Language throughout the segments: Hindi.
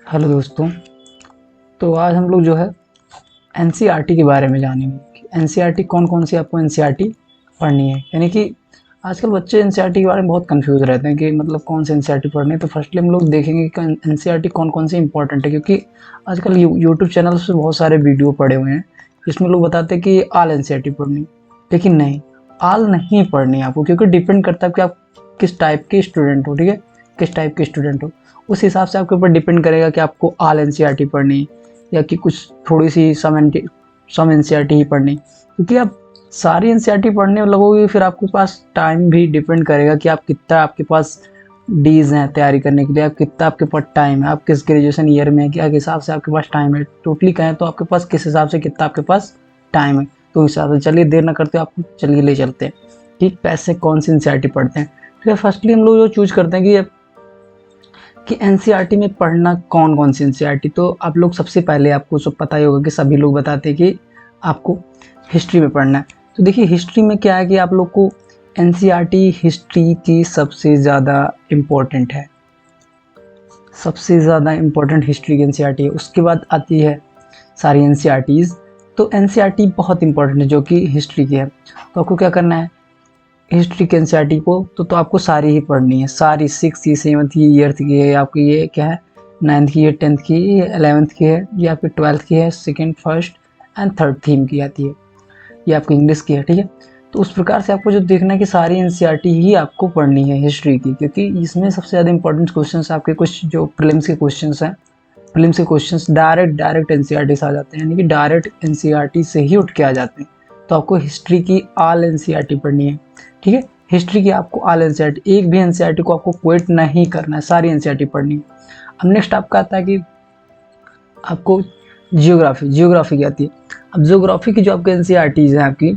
हेलो दोस्तों। तो आज हम लोग जो है एनसीईआरटी के बारे में जानेंगे कि एनसीईआरटी कौन कौन सी आपको एनसीईआरटी पढ़नी है। यानी कि आजकल बच्चे एनसीईआरटी के बारे में बहुत कंफ्यूज रहते हैं कि मतलब कौन से एनसीईआरटी पढ़नी है। तो फर्स्टली हम लोग देखेंगे कि एनसीईआरटी कौन कौन सी इंपॉर्टेंट है, क्योंकि आजकल यूट्यूब चैनल पे बहुत सारे वीडियो पड़े हुए हैं जिसमें लोग बताते हैं कि ऑल एनसीईआरटी पढ़नी, लेकिन नहीं, ऑल नहीं पढ़नी है आपको, क्योंकि डिपेंड करता है कि आप किस टाइप के स्टूडेंट हो। ठीक है, किस टाइप के स्टूडेंट हो उस हिसाब से आपके ऊपर डिपेंड करेगा कि आपको ऑल एनसीईआरटी पढ़नी या कि कुछ थोड़ी सी सम एनसीईआरटी ही पढ़नी। क्योंकि आप सारी एनसीईआरटी पढ़ने लगोगे फिर आपके पास टाइम भी डिपेंड करेगा कि आप कितना आपके पास डीज हैं तैयारी करने के लिए, आप कितना आपके पास टाइम है, आप किस ग्रेजुएशन ईयर में है, क्या हिसाब से आपके पास टाइम है। टोटली कहें तो आपके पास किस हिसाब से कितना आपके पास टाइम है, तो उस हिसाब से चलिए देर ना करते आपको चलिए ले चलते हैं कि कैसे कौन सी एनसीईआरटी पढ़ते हैं। फिर फर्स्टली हम लोग जो चूज करते हैं कि एनसीईआरटी में पढ़ना कौन कौन सी एनसीईआरटी। तो आप लोग सबसे पहले आपको सब पता ही होगा कि सभी लोग बताते हैं कि आपको हिस्ट्री में पढ़ना है। तो देखिए हिस्ट्री में क्या है कि आप लोग को एनसीईआरटी हिस्ट्री की सबसे ज़्यादा इम्पोर्टेंट है, सबसे ज़्यादा इम्पोर्टेंट हिस्ट्री की एनसीईआरटी है। उसके बाद आती है सारी एनसीईआरटीज़। तो एनसीईआरटी बहुत इंपॉर्टेंट है जो कि हिस्ट्री की है। तो आपको क्या करना है, हिस्ट्री के एनसीईआरटी को तो आपको सारी ही पढ़नी है, सारी 6th की 7th की 8th की है, आपकी ये क्या है 9th की है, 10th की, ये 11th की है, ये आपकी 12th की है, second first and third theme की आती है, ये आपकी इंग्लिश की है। ठीक है, तो उस प्रकार से आपको जो देखना है कि सारी एनसीईआरटी ही आपको पढ़नी है हिस्ट्री की, क्योंकि इसमें सबसे ज़्यादा इंपॉर्टेंट क्वेश्चन आपके कुछ जो प्रीलिम्स के क्वेश्चन हैं, प्रीलिम्स के क्वेश्चन डायरेक्ट एनसीईआरटी से आ जाते हैं, यानी कि डायरेक्ट एनसीईआरटी से ही उठ के आ जाते हैं। तो आपको हिस्ट्री की ऑल एनसीईआरटी पढ़नी है। ठीक है, हिस्ट्री की आपको ऑल एनसीईआरटी, एक भी एनसीईआरटी को आपको क्विट नहीं करना है, सारी एनसीईआरटी पढ़नी है। अब नेक्स्ट आपका आता है कि आपको जियोग्राफी की आती है। अब जियोग्राफी की जो आपकी एनसीईआरटीज है आपकी,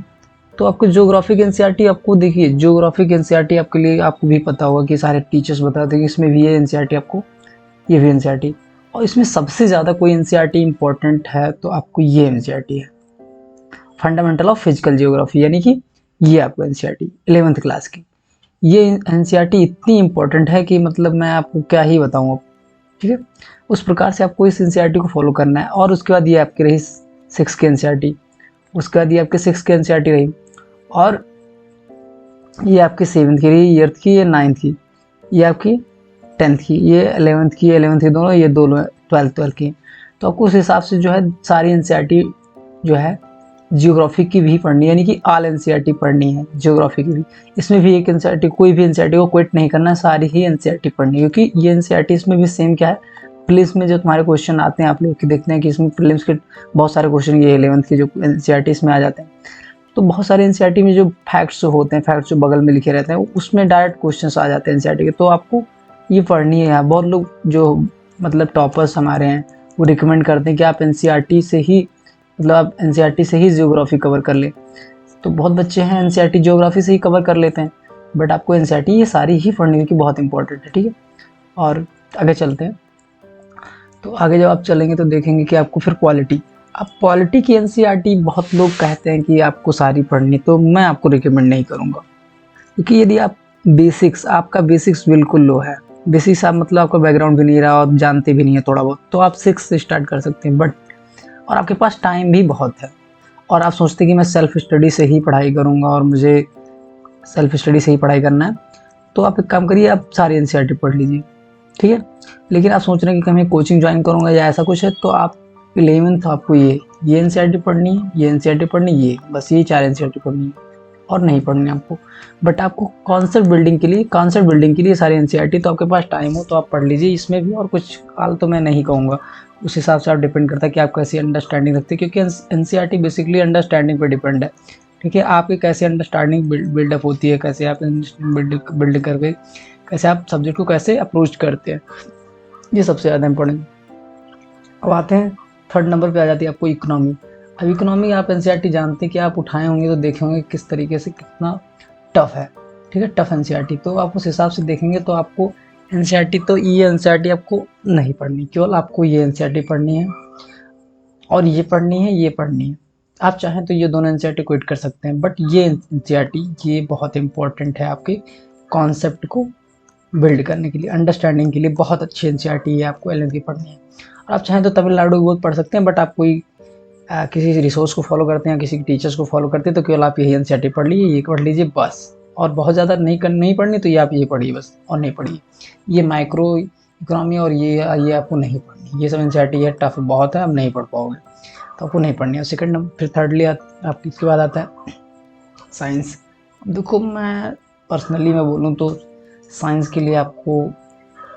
तो आपको जियोग्राफी की एनसीईआरटी आपको देखिए, जियोग्राफी की एनसीईआरटी आपके लिए आपको भी पता होगा कि सारे टीचर्स बताते हैं कि इसमें भी ये एनसीईआरटी आपको, ये भी एनसीईआरटी, और इसमें सबसे ज़्यादा कोई एनसीईआरटी इंपॉर्टेंट है तो आपको ये एनसीईआरटी है, फंडामेंटल ऑफ फिजिकल जियोग्राफी। यानी कि ये आपको एनसीईआरटी 11th क्लास की, ये एनसीईआरटी इतनी इंपॉर्टेंट है कि मतलब मैं आपको क्या ही बताऊँ अब। ठीक है, उस प्रकार से आपको इस एनसीईआरटी को फॉलो करना है। और उसके बाद ये आपकी रही 6 की एनसीईआरटी, उसके बाद ये आपकी 6 की एनसीईआरटी रही, और ये आपकी 7th की रही, 8th की, ये 9th की, ये आपकी 10th की, ये 11th की, 11th की दोनों, ये दोनों 12th की। तो आपको उस हिसाब से जो है सारी एनसीईआरटी जो है जियोग्राफी की भी पढ़नी है, यानी कि ऑल एनसीईआरटी पढ़नी है जियोग्राफी की भी। इसमें भी एक एनसीईआरटी, कोई भी एनसीईआरटी को क्विट नहीं करना है, सारी ही एनसीईआरटी पढ़नी है, क्योंकि ये एनसीईआरटी इसमें भी सेम क्या है, प्रीलिम्स में जो तुम्हारे क्वेश्चन आते हैं आप लोग देखते हैं कि इसमें प्रीलिम्स के बहुत सारे क्वेश्चन ये 11th के जो एनसीईआरटी इसमें आ जाते हैं। तो बहुत सारे एनसीईआरटी में जो फैक्ट्स होते हैं, फैक्ट्स जो बगल में लिखे रहते हैं, उसमें डायरेक्ट क्वेश्चंस आ जाते हैं एनसीईआरटी के, तो आपको ये पढ़नी है। यहाँ बहुत लोग जो मतलब टॉपर्स हमारे हैं वो रिकमेंड करते हैं कि आप एनसीईआरटी से ही, मतलब आप एनसीईआरटी से ही जियोग्राफी कवर कर लें। तो बहुत बच्चे हैं एनसीईआरटी जियोग्राफी से ही कवर कर लेते हैं, बट आपको एनसीईआरटी ये सारी ही पढ़नी है कि बहुत इंपॉर्टेंट है। ठीक है, और आगे चलते हैं। तो आगे जब आप चलेंगे तो देखेंगे कि आपको फिर पॉलिटी, अब पॉलिटी की एनसीईआरटी बहुत लोग कहते हैं कि आपको सारी पढ़नी, तो मैं आपको रिकमेंड नहीं करूँगा, क्योंकि यदि आप बेसिक्स, आपका बेसिक्स बिल्कुल लो है, बेसिक्स आप मतलब आपका बैकग्राउंड भी नहीं रहा और जानते भी नहीं है थोड़ा बहुत, तो आप 6 से स्टार्ट कर सकते हैं। बट और आपके पास टाइम भी बहुत है, और आप सोचते हैं कि मैं सेल्फ स्टडी से ही पढ़ाई करूँगा और मुझे सेल्फ स्टडी से ही पढ़ाई करना है, तो आप एक काम करिए, आप सारी एनसीईआरटी पढ़ लीजिए। ठीक है, लेकिन आप सोच रहे हैं कि मैं कोचिंग ज्वाइन करूँगा या ऐसा कुछ है, तो आप 11th आपको ये एनसीईआरटी पढ़नी है, ये एनसीईआरटी पढ़नी, ये बस ये 4 एनसीईआरटी पढ़नी है और नहीं पढ़नी है आपको। बट आपको कॉन्सेप्ट बिल्डिंग के लिए सारी एनसीईआरटी, तो आपके पास टाइम हो तो आप पढ़ लीजिए इसमें भी, और कुछ हाल तो मैं नहीं कहूँगा। उस हिसाब से आप डिपेंड करता है कि आप कैसी अंडरस्टैंडिंग रखते हैं, क्योंकि एनसीईआरटी बेसिकली अंडरस्टैंडिंग पे डिपेंड है। ठीक है, आपकी कैसे अंडरस्टैंडिंग बिल्डअप होती है, कैसे आप बिल्ड करके कैसे आप सब्जेक्ट को कैसे अप्रोच करते हैं, ये सबसे ज़्यादा इंपॉर्टेंट। अब आते हैं थर्ड नंबर पे आ जाती है आपको इकोनॉमी। अब इकोनॉमी आप एनसीईआरटी जानते हैं कि आप उठाए होंगे तो देखे होंगे किस तरीके से कितना टफ है। ठीक है, टफ एनसीईआरटी, तो आप उस हिसाब से देखेंगे तो आपको एनसीईआरटी, तो ये एनसीईआरटी आपको नहीं पढ़नी, केवल आपको ये एनसीईआरटी पढ़नी है और ये पढ़नी है, ये पढ़नी है। आप चाहें तो ये दोनों एनसीईआरटी क्विट कर सकते हैं, बट ये एनसीईआरटी ये बहुत इंपॉर्टेंट है आपके कॉन्सेप्ट को बिल्ड करने के लिए, अंडरस्टैंडिंग के लिए बहुत अच्छी एनसीईआरटी है, आपको 11th की पढ़नी है। और आप चाहें तो तमिलनाडु की बहुत पढ़ सकते हैं, बट आप कोई किसी रिसोर्स को फॉलो करते हैं, किसी टीचर्स को फॉलो करते हैं, तो केवल आप यही एनसीईआरटी पढ़ लीजिए, ये पढ़ लीजिए बस। और बहुत ज़्यादा नहीं पढ़नी तो ये आप ये पढ़िए बस, और नहीं पढ़िए। ये माइक्रो इकोनॉमी और ये आपको नहीं पढ़नी, ये सब एनसीईआरटी है, टफ बहुत है, आप नहीं पढ़ पाओगे, तो आपको नहीं पढ़नी है। सेकंड नंबर, फिर थर्डली आपकी इसके बाद आता है साइंस। देखो मैं पर्सनली मैं बोलूँ तो साइंस के लिए आपको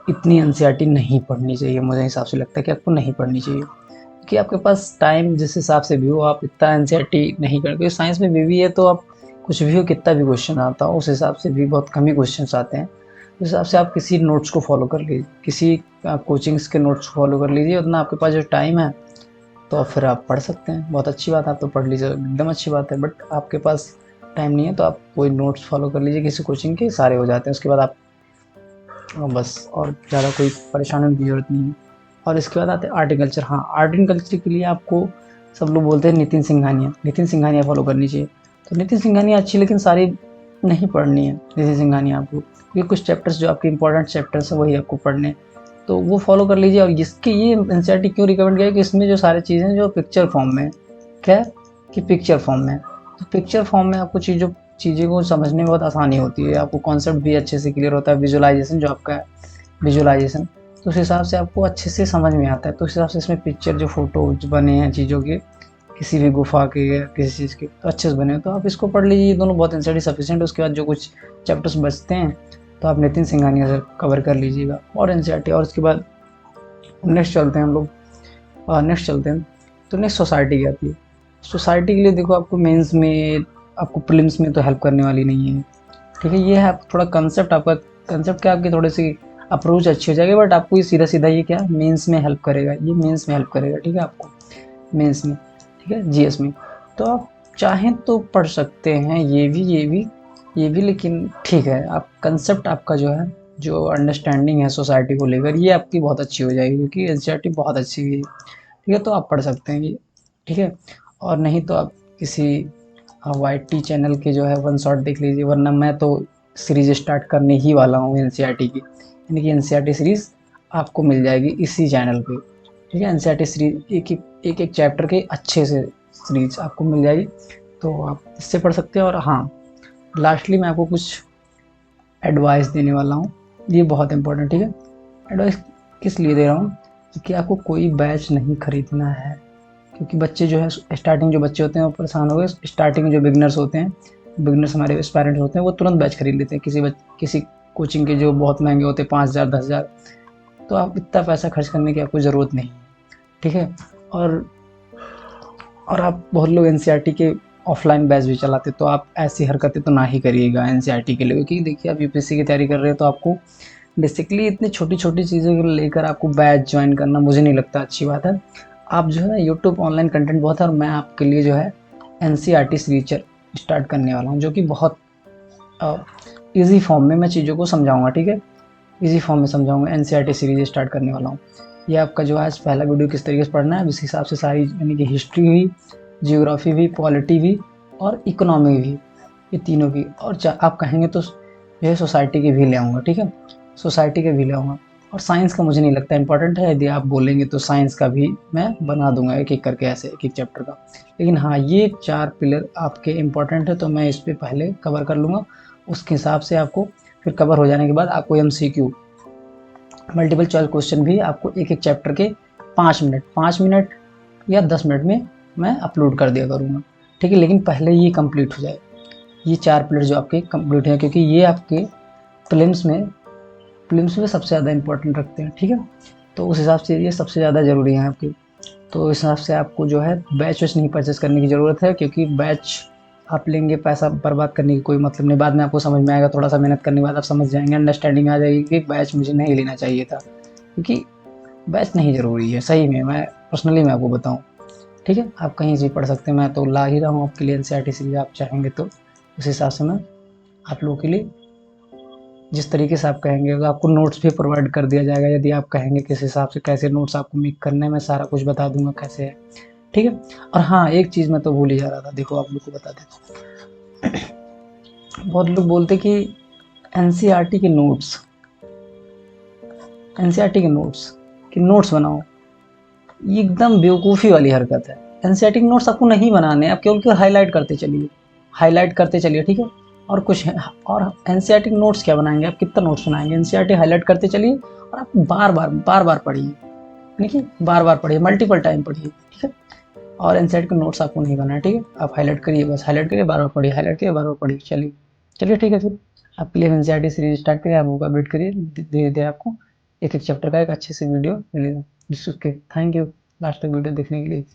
इतनी एनसीईआरटी नहीं पढ़नी चाहिए, मुझे हिसाब से लगता है कि आपको नहीं पढ़नी चाहिए, क्योंकि आपके पास टाइम जिस हिसाब से भी हो आप इतना एनसीईआरटी नहीं करें, क्योंकि साइंस में भी है तो आप कुछ भी हो, कितना भी क्वेश्चन आता हो, उस हिसाब से भी बहुत कम ही क्वेश्चन आते हैं। उस हिसाब से आप किसी नोट्स को फॉलो कर लीजिए, किसी कोचिंग्स के नोट्स को फॉलो कर लीजिए, उतना आपके पास जो टाइम है तो फिर आप पढ़ सकते हैं, बहुत अच्छी बात है, आप तो पढ़ लीजिए, एकदम अच्छी बात है। बट आपके पास टाइम नहीं है तो आप कोई नोट्स फॉलो कर लीजिए किसी कोचिंग के, सारे हो जाते हैं, उसके बाद आप बस, और ज़्यादा कोई परेशान होने की ज़रूरत नहीं है। और इसके बाद आते हैं आर्ट एंड कल्चर। हाँ, आर्ट एंड कल्चर के लिए आपको सब लोग बोलते हैं नितिन सिंघानिया फॉलो करनी चाहिए। तो नितिन सिंघानिया अच्छी, लेकिन सारी नहीं पढ़नी है नितिन सिंघानिया आपको, क्योंकि कुछ चैप्टर्स जो आपके इंपॉर्टेंट चैप्टर्स हैं वही आपको पढ़ने हैं, तो वो फॉलो कर लीजिए। और इसके ये एनसीईआरटी क्यों रिकमेंड किया है कि इसमें जो सारी चीज़ें जो पिक्चर फॉर्म में, क्या है कि पिक्चर फॉर्म में, तो पिक्चर फॉर्म में आपको चीज़ों को समझने में बहुत आसानी होती है, आपको कॉन्सेप्ट भी अच्छे से क्लियर होता है, विजुअलाइजेशन जो आपका है विजुअलाइजेशन, तो उस हिसाब से आपको अच्छे से समझ में आता है। तो उस हिसाब से इसमें पिक्चर जो फोटो बने हैं चीज़ों के, किसी भी गुफा के या किसी चीज़ के, तो अच्छे से बने हैं, तो आप इसको पढ़ लीजिए, ये दोनों बहुत एनसीईआरटी सफिशिएंट है। उसके बाद जो कुछ चैप्टर्स बचते हैं तो आप नितिन सिंघानिया से कवर कर लीजिएगा और एनसीईआरटी। और उसके बाद नेक्स्ट चलते हैं हम लोग, तो नेक्स्ट सोसाइटी की आती है। सोसाइटी के लिए देखो आपको मेंस में, आपको प्रीलिम्स में तो हेल्प करने वाली नहीं है, ठीक है। ये है आप थोड़ा कंसेप्ट, आपका कंसेप्ट क्या, आपकी थोड़ी सी अप्रोच अच्छी हो जाएगी, बट आपको ये सीधा ये क्या मेंस में हेल्प करेगा, ये मेंस में हेल्प करेगा, ठीक है, आपको मेंस में, ठीक है, जीएस में। तो आप चाहें तो पढ़ सकते हैं ये भी, लेकिन ठीक है, आप कंसेप्ट आपका जो है, जो अंडरस्टैंडिंग है सोसाइटी को लेकर, ये आपकी बहुत अच्छी हो जाएगी, क्योंकि एनसीईआरटी बहुत अच्छी है, ठीक है, तो आप पढ़ सकते हैं ये, ठीक है। और नहीं तो आप किसी YT चैनल के जो है वन शॉट देख लीजिए, वरना मैं तो सीरीज स्टार्ट करने ही वाला हूँ एनसीईआरटी की, यानी कि एनसीईआरटी सीरीज़ आपको मिल जाएगी इसी चैनल पे, ठीक है। एनसीईआरटी सीरीज एक चैप्टर के अच्छे से सीरीज आपको मिल जाएगी, तो आप इससे पढ़ सकते हैं। और हाँ, लास्टली मैं आपको कुछ एडवाइस देने वाला हूँ, ये बहुत इंपॉर्टेंट, ठीक है। एडवाइस किस लिए दे रहा हूँ, क्योंकि आपको कोई बैच नहीं खरीदना है, क्योंकि बच्चे जो है स्टार्टिंग जो बच्चे होते हैं वो परेशान हो गए। स्टार्टिंग जो बिगनर्स होते हैं, बिगनर्स हमारे पेरेंट्स होते हैं, वो तुरंत बैच खरीद लेते हैं किसी कोचिंग के जो बहुत महंगे होते हैं, 5,000 10,000, तो आप इतना पैसा खर्च करने की आपको ज़रूरत नहीं, ठीक है। और आप बहुत लोग एनसीईआरटी के ऑफलाइन बैच भी चलाते, तो आप ऐसी हरकतें तो ना ही करिएगा एनसीईआरटी के लिए, क्योंकि देखिए आप यूपीएससी की तैयारी कर रहे हो, तो आपको बेसिकली इतनी छोटी छोटी चीज़ों को लेकर आपको बैच ज्वाइन करना मुझे नहीं लगता अच्छी बात है। आप जो है यूट्यूब ऑनलाइन कंटेंट बहुत है, और मैं आपके लिए जो है एनसीईआरटी सीरीज स्टार्ट करने वाला हूँ, जो कि बहुत ईजी फॉर्म में मैं चीज़ों को समझाऊंगा, ठीक है, ईजी फॉर्म में समझाऊंगा, एनसीईआरटी सीरीज स्टार्ट करने वाला हूँ। ये आपका जो है पहला वीडियो किस तरीके से पढ़ना है, उस हिसाब से सारी, यानी कि हिस्ट्री हुई, जियोग्राफी भी, पॉलिटी भी और इकोनॉमी भी, ये तीनों की। और आप कहेंगे तो जो है सोसाइटी के भी ले आऊँगा, ठीक है, सोसाइटी के भी ले आऊँगा। और साइंस का मुझे नहीं लगता इंपॉर्टेंट है, यदि आप बोलेंगे तो साइंस का भी मैं बना दूंगा एक एक करके, ऐसे एक एक चैप्टर का। लेकिन हाँ, ये 4 पिलर आपके इंपॉर्टेंट है, तो मैं इस पर पहले कवर कर लूँगा, उसके हिसाब से आपको फिर कवर हो जाने के बाद आपको MCQ मल्टीपल चॉइस क्वेश्चन भी आपको एक एक चैप्टर के 5 मिनट या 10 मिनट में मैं अपलोड कर दिया करूँगा, ठीक है। लेकिन पहले ये कंप्लीट हो जाए, ये 4 पिलर जो आपके कंप्लीट हैं, क्योंकि ये आपके प्रीलिम्स में सबसे ज़्यादा इंपॉर्टेंट रखते हैं, ठीक है। तो उस हिसाब से ये सबसे ज़्यादा ज़रूरी है आपके, तो इस हिसाब से आपको जो है बैच नहीं परचेस करने की ज़रूरत है, क्योंकि बैच आप लेंगे पैसा बर्बाद करने की कोई मतलब नहीं, बाद में आपको समझ में आएगा, थोड़ा सा मेहनत करने के बाद आप समझ जाएंगे, अंडरस्टैंडिंग आ जाएगी कि बैच मुझे नहीं लेना चाहिए था, क्योंकि बैच नहीं ज़रूरी है सही में, मैं पर्सनली मैं आपको बताऊँ, ठीक है। आप कहीं से पढ़ सकते हैं, मैं तो ला ही रहा हूँ आपके लिए एनसीईआरटी सीरीज, आप चाहेंगे तो उस हिसाब से मैं आप लोगों के लिए, जिस तरीके से आप कहेंगे, आपको नोट्स भी प्रोवाइड कर दिया जाएगा, यदि आप कहेंगे किस हिसाब से कैसे नोट्स आपको मेक करने हैं, मैं सारा कुछ बता दूंगा कैसे है, ठीक है। और हाँ, एक चीज़ मैं तो भूल ही जा रहा था, देखो आप लोग को बता देता हूँ। बहुत लोग बोलते कि एनसीईआरटी के नोट्स एनसीईआरटी के नोट्स बनाओ, ये एकदम बेवकूफ़ी वाली हरकत है। एनसीईआरटी के नोट्स आपको नहीं बनाने, आप केवल हाईलाइट करते चलिए, ठीक है। और कुछ है, और एनसीईआरटी के नोट्स क्या बनाएंगे आप, कितना नोट्स बनाएंगे? एनसीईआरटी हाईलाइट करते चलिए और आप बार बार पढ़िए, यानी कि बार बार पढ़िए, मल्टीपल टाइम पढ़िए, ठीक है। और एनसीईआरटी के नोट्स आपको नहीं बनाए, ठीक है। आप हाईलाइट करिए, बस हाईलाइट करिए, बार बार पढ़िए, हाईलाइट करिए, बार बार पढ़िए। चलिए ठीक है। फिर आपके लिए एनसीईआरटी सीरीज स्टार्ट करिए, आप बुक अपडेट करिए, धीरे धीरे आपको एक एक चैप्टर का एक अच्छे से वीडियो मिलेगा। जिसके थैंक यू लास्ट तक वीडियो देखने के लिए।